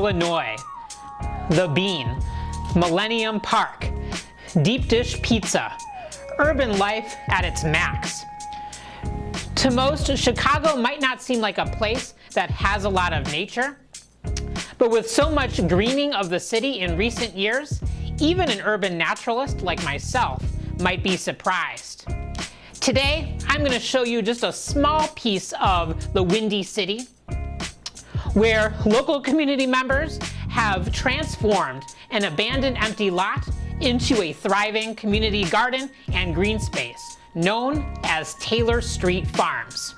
Illinois, The Bean, Millennium Park, deep dish pizza, urban life at its max. To most, Chicago might not seem like a place that has a lot of nature, but with so much greening of the city in recent years, even an urban naturalist like myself might be surprised. Today, I'm going to show you just a small piece of the Windy City, where local community members have transformed an abandoned empty lot into a thriving community garden and green space known as Taylor Street Farms.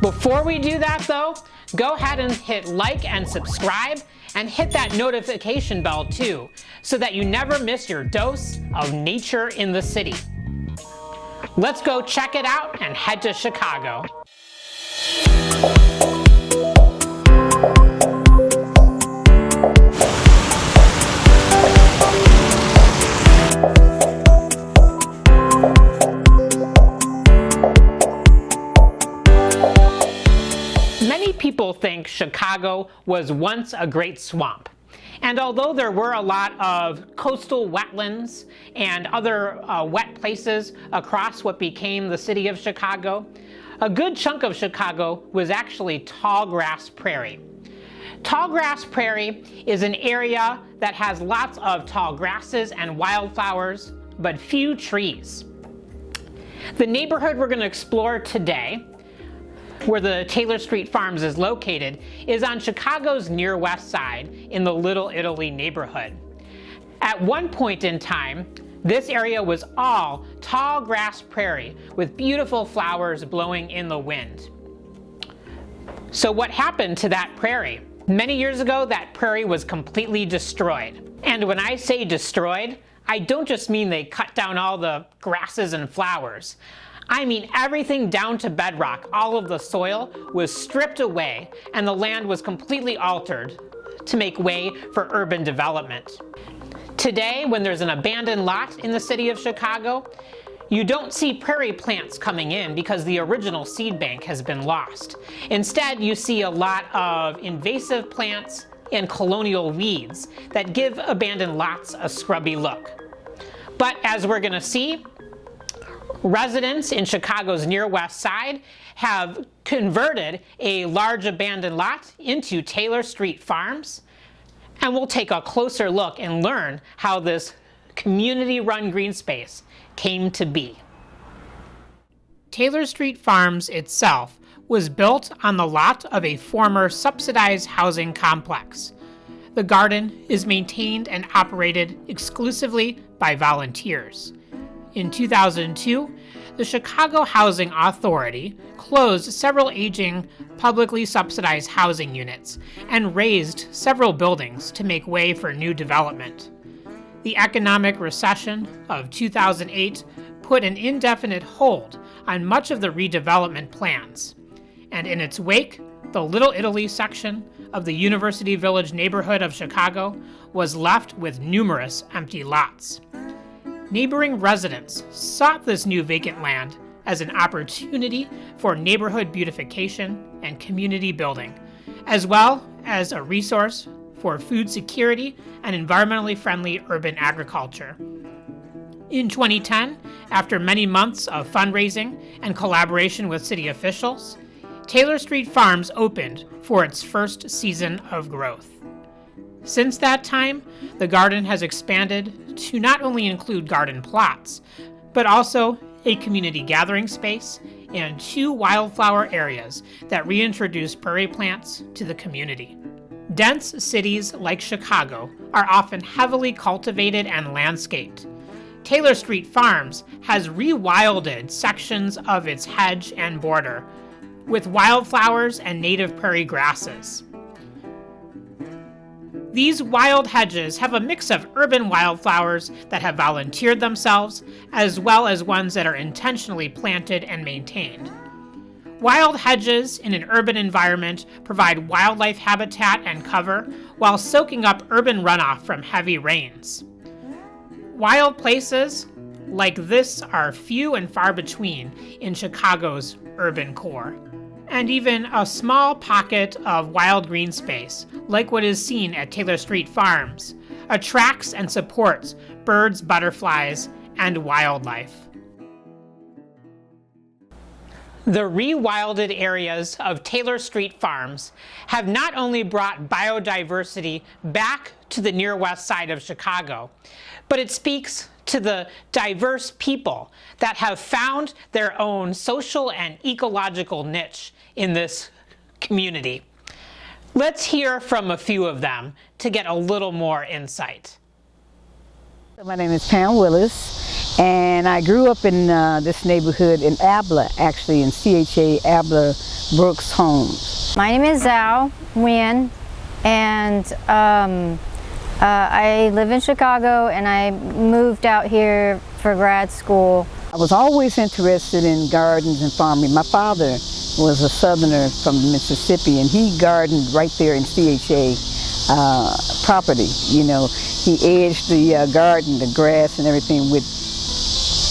Before we do that though, go ahead and hit like and subscribe and hit that notification bell too, so that you never miss your dose of nature in the city. Let's go check it out and head to Chicago. Many people think Chicago was once a great swamp. And although there were a lot of coastal wetlands and other wet places across what became the city of Chicago, a good chunk of Chicago was actually tallgrass prairie. Tallgrass prairie is an area that has lots of tall grasses and wildflowers, but few trees. The neighborhood we're going to explore today, where the Taylor Street Farms is located, is on Chicago's near west side in the Little Italy neighborhood. At one point in time, this area was all tall grass prairie with beautiful flowers blowing in the wind. So what happened to that prairie? Many years ago, that prairie was completely destroyed. And when I say destroyed, I don't just mean they cut down all the grasses and flowers. I mean everything down to bedrock. All of the soil was stripped away and the land was completely altered to make way for urban development. Today, when there's an abandoned lot in the city of Chicago, you don't see prairie plants coming in because the original seed bank has been lost. Instead, you see a lot of invasive plants and colonial weeds that give abandoned lots a scrubby look. But as we're going to see, residents in Chicago's near west side have converted a large abandoned lot into Taylor Street Farms, and we'll take a closer look and learn how this community-run green space came to be. Taylor Street Farms itself was built on the lot of a former subsidized housing complex. The garden is maintained and operated exclusively by volunteers. In 2002, the Chicago Housing Authority closed several aging, publicly subsidized housing units and razed several buildings to make way for new development. The economic recession of 2008 put an indefinite hold on much of the redevelopment plans, and in its wake, the Little Italy section of the University Village neighborhood of Chicago was left with numerous empty lots. Neighboring residents sought this new vacant land as an opportunity for neighborhood beautification and community building, as well as a resource for food security and environmentally friendly urban agriculture. In 2010, after many months of fundraising and collaboration with city officials, Taylor Street Farms opened for its first season of growth. Since that time, the garden has expanded to not only include garden plots, but also a community gathering space and 2 wildflower areas that reintroduce prairie plants to the community. Dense cities like Chicago are often heavily cultivated and landscaped. Taylor Street Farms has rewilded sections of its hedge and border with wildflowers and native prairie grasses. These wild hedges have a mix of urban wildflowers that have volunteered themselves, as well as ones that are intentionally planted and maintained. Wild hedges in an urban environment provide wildlife habitat and cover while soaking up urban runoff from heavy rains. Wild places like this are few and far between in Chicago's urban core. and even a small pocket of wild green space, like what is seen at Taylor Street Farms, attracts and supports birds, butterflies, and wildlife. The rewilded areas of Taylor Street Farms have not only brought biodiversity back to the near west side of Chicago, but it speaks to the diverse people that have found their own social and ecological niche in this community. Let's hear from a few of them to get a little more insight. My name is Pam Willis, and I grew up in this neighborhood in Abla, actually in CHA Abla Brooks Homes. My name is Zhao Nguyen, and I live in Chicago, and I moved out here for grad school. I was always interested in gardens and farming. My father was a southerner from Mississippi, and he gardened right there in CHA property. You know, he edged the garden, the grass and everything with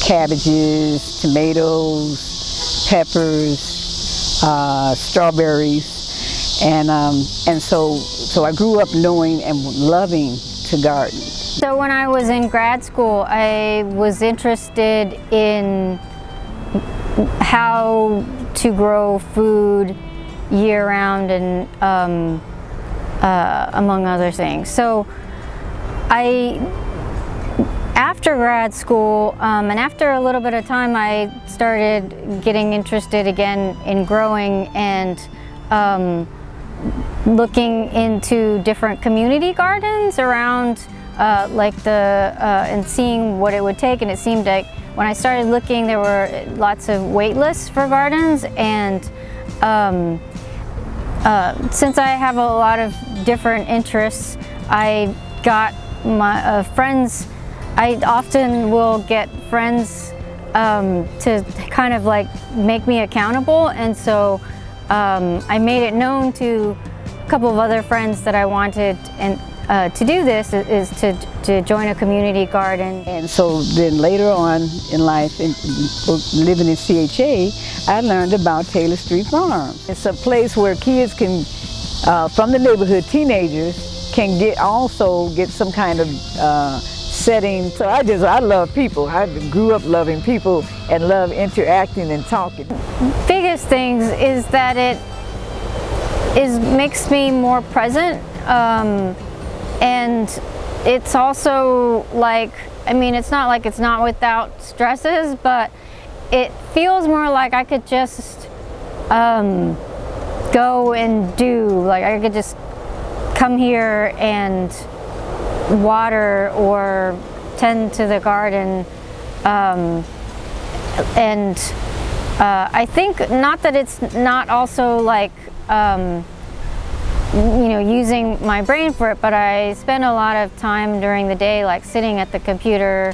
cabbages, tomatoes, peppers, strawberries, and so I grew up knowing and loving to garden. So when I was in grad school, I was interested in how to grow food year-round and among other things. So after grad school and after a little bit of time, I started getting interested again in growing and looking into different community gardens around and seeing what it would take. And it seemed like when I started looking, there were lots of wait lists for gardens, and since I have a lot of different interests, I got my friends. I often will get friends to kind of like make me accountable, and so I made it known to a couple of other friends that I wanted to do this is to join a community garden. And so then later on in life, living in CHA, I learned about Taylor Street Farm. It's a place where kids can, from the neighborhood, teenagers, can also get some kind of setting. So I love people. I grew up loving people and love interacting and talking. Biggest things is that it makes me more present. And it's also like, I mean, it's not like it's not without stresses, but it feels more like I could just go and do, like I could just come here and water or tend to the garden. I think not that it's not also like, you know, using my brain for it, but I spend a lot of time during the day like sitting at the computer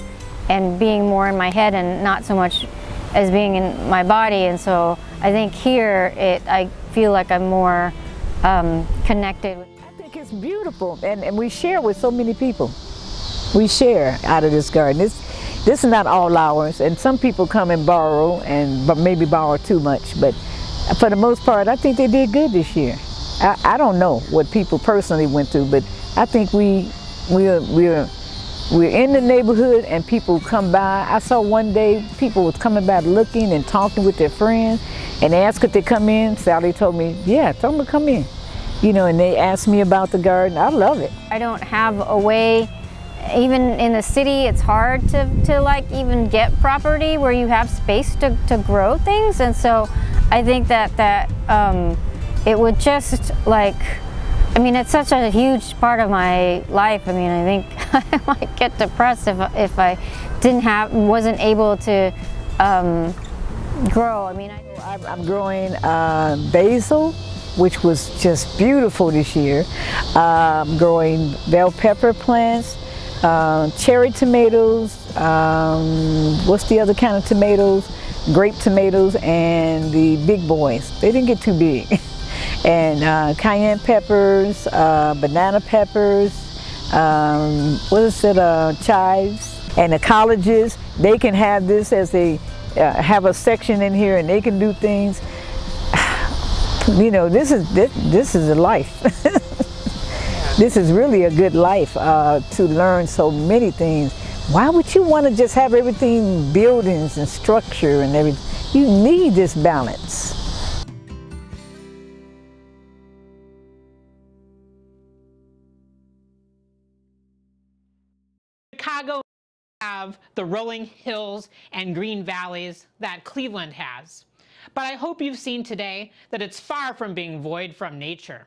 and being more in my head and not so much as being in my body. And so I think here I feel like I'm more connected. I think it's beautiful, and we share with so many people. We share out of this garden. This is not all ours, and some people come and borrow, but maybe borrow too much, but for the most part I think they did good this year. I don't know what people personally went through, but I think we're in the neighborhood and people come by. I saw one day people was coming by looking and talking with their friends, and they asked if they come in. Sally told me, yeah, tell them to come in. You know, and they asked me about the garden. I love it. I don't have a way, even in the city, it's hard to like even get property where you have space to grow things, and so I think that it would just like, I mean, it's such a huge part of my life. I mean, I think I might get depressed if I wasn't able to grow. I mean, I'm growing basil, which was just beautiful this year. Growing bell pepper plants, cherry tomatoes, what's the other kind of tomatoes? Grape tomatoes, and the big boys. They didn't get too big. And cayenne peppers, banana peppers, chives. And the colleges, they can have this as they have a section in here and they can do things. You know, this is a life. This is really a good life to learn so many things. Why would you want to just have everything, buildings and structure and everything? You need this balance. Chicago have the rolling hills and green valleys that Cleveland has. But I hope you've seen today that it's far from being void from nature.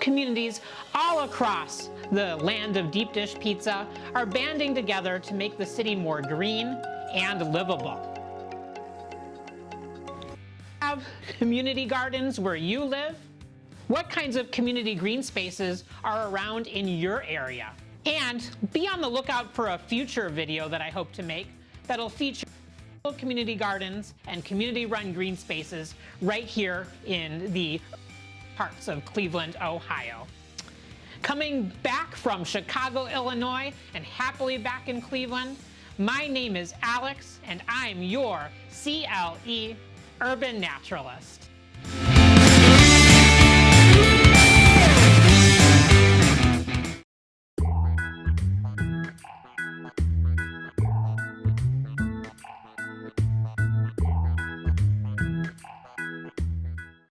Communities all across the land of deep dish pizza are banding together to make the city more green and livable. Have community gardens where you live? What kinds of community green spaces are around in your area? And be on the lookout for a future video that I hope to make that'll feature community gardens and community-run green spaces right here in the parts of Cleveland, Ohio. Coming back from Chicago, Illinois, and happily back in Cleveland, my name is Alex, and I'm your CLE Urban Naturalist.